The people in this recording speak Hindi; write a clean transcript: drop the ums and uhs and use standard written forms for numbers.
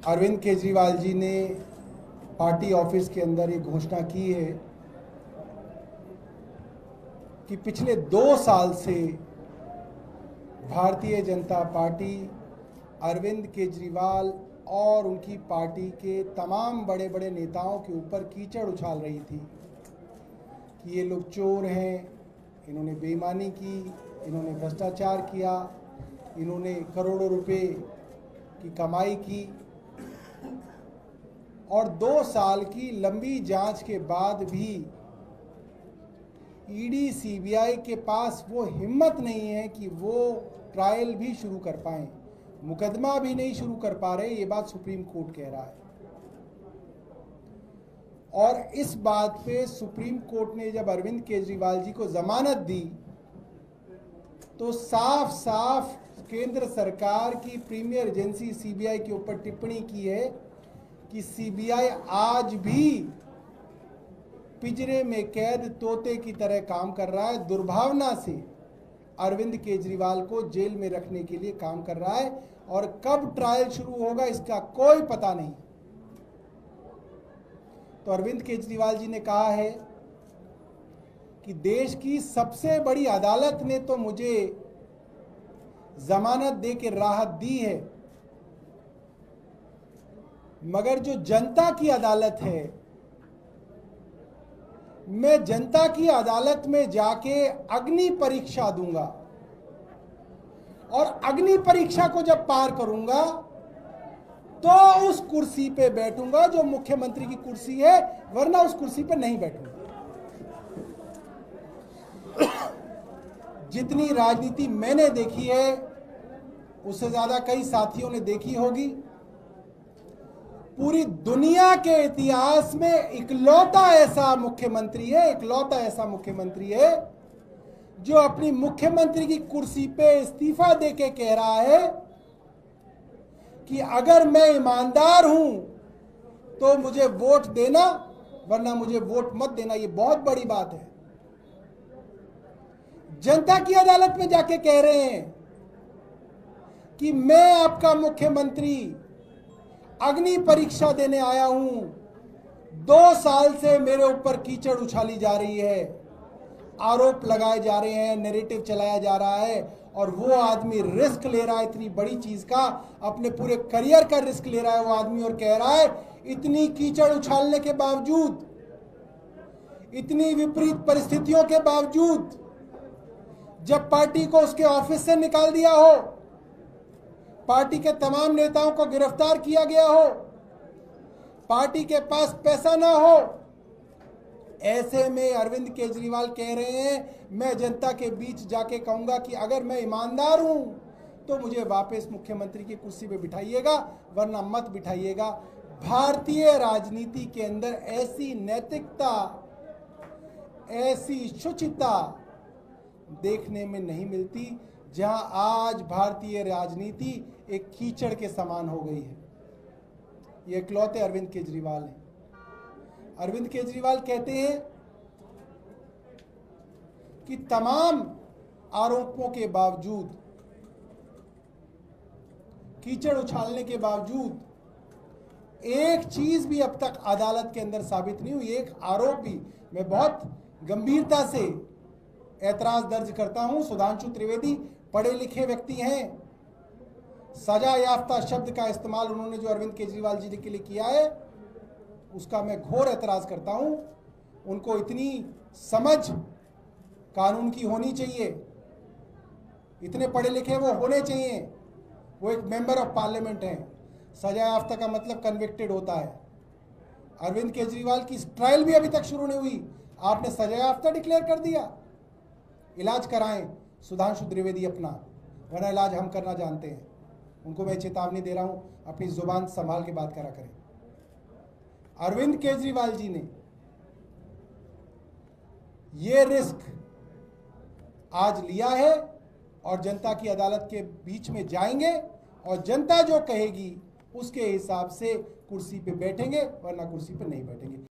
अरविंद केजरीवाल जी ने पार्टी ऑफिस के अंदर ये घोषणा की है कि पिछले 2 साल से भारतीय जनता पार्टी अरविंद केजरीवाल और उनकी पार्टी के तमाम बड़े बड़े नेताओं के ऊपर कीचड़ उछाल रही थी कि ये लोग चोर हैं, इन्होंने बेईमानी की, इन्होंने भ्रष्टाचार किया, इन्होंने करोड़ों रुपए की कमाई की। और 2 साल की लंबी जांच के बाद भी ईडी सीबीआई के पास वो हिम्मत नहीं है कि वो ट्रायल भी शुरू कर पाएं, मुकदमा भी नहीं शुरू कर पा रहे। ये बात सुप्रीम कोर्ट कह रहा है और इस बात पे सुप्रीम कोर्ट ने जब अरविंद केजरीवाल जी को जमानत दी तो साफ साफ केंद्र सरकार की प्रीमियर एजेंसी सीबीआई के ऊपर टिप्पणी की है कि सीबीआई आज भी पिंजरे में कैद तोते की तरह काम कर रहा है, दुर्भावना से अरविंद केजरीवाल को जेल में रखने के लिए काम कर रहा है और कब ट्रायल शुरू होगा इसका कोई पता नहीं। तो अरविंद केजरीवाल जी ने कहा है कि देश की सबसे बड़ी अदालत ने तो मुझे जमानत दे के राहत दी है, मगर जो जनता की अदालत है, मैं जनता की अदालत में जाके अग्नि परीक्षा दूंगा और अग्नि परीक्षा को जब पार करूंगा तो उस कुर्सी पे बैठूंगा जो मुख्यमंत्री की कुर्सी है, वरना उस कुर्सी पे नहीं बैठूंगा। जितनी राजनीति मैंने देखी है उससे ज्यादा कई साथियों ने देखी होगी। पूरी दुनिया के इतिहास में इकलौता ऐसा मुख्यमंत्री है जो अपनी मुख्यमंत्री की कुर्सी पे इस्तीफा देके कह रहा है कि अगर मैं ईमानदार हूं तो मुझे वोट देना, वरना मुझे वोट मत देना। ये बहुत बड़ी बात है। जनता की अदालत में जाके कह रहे हैं कि मैं आपका मुख्यमंत्री अग्नि परीक्षा देने आया हूं। 2 साल से मेरे ऊपर कीचड़ उछाली जा रही है, आरोप लगाए जा रहे हैं, नैरेटिव चलाया जा रहा है और वो आदमी रिस्क ले रहा है इतनी बड़ी चीज का, अपने पूरे करियर का रिस्क ले रहा है वो आदमी और कह रहा है इतनी कीचड़ उछालने के बावजूद, इतनी विपरीत परिस्थितियों के बावजूद, जब पार्टी को उसके ऑफिस से निकाल दिया हो, पार्टी के तमाम नेताओं को गिरफ्तार किया गया हो, पार्टी के पास पैसा ना हो, ऐसे में अरविंद केजरीवाल कह रहे हैं मैं जनता के बीच जाके कहूंगा कि अगर मैं ईमानदार हूं तो मुझे वापस मुख्यमंत्री की कुर्सी पे बिठाइएगा, वरना मत बिठाइएगा। भारतीय राजनीति के अंदर ऐसी नैतिकता, ऐसी शुचिता देखने में नहीं मिलती, जहां आज भारतीय राजनीति एक कीचड़ के समान हो गई है। ये इकलौते अरविंद केजरीवाल हैं। अरविंद केजरीवाल कहते हैं कि तमाम आरोपों के बावजूद, कीचड़ उछालने के बावजूद एक चीज भी अब तक अदालत के अंदर साबित नहीं हुई, एक आरोप भी। मैं बहुत गंभीरता से ऐतराज दर्ज करता हूं। सुधांशु त्रिवेदी पढ़े लिखे व्यक्ति हैं, सजा याफ्ता शब्द का इस्तेमाल उन्होंने जो अरविंद केजरीवाल जी के लिए किया है उसका मैं घोर ऐतराज करता हूं। उनको इतनी समझ कानून की होनी चाहिए, इतने पढ़े लिखे वो होने चाहिए। वो एक मेंबर ऑफ पार्लियामेंट हैं। सजा याफ्ता का मतलब कन्विक्टेड होता है। अरविंद केजरीवाल की ट्रायल भी अभी तक शुरू नहीं हुई, आपने सजा याफ्ता डिक्लेयर कर दिया। इलाज कराएं सुधांशु त्रिवेदी अपना, वरना इलाज हम करना जानते हैं। उनको मैं चेतावनी दे रहा हूं, अपनी जुबान संभाल के बात करा करें। अरविंद केजरीवाल जी ने ये रिस्क आज लिया है और जनता की अदालत के बीच में जाएंगे और जनता जो कहेगी उसके हिसाब से कुर्सी पे बैठेंगे, वरना कुर्सी पे नहीं बैठेंगे।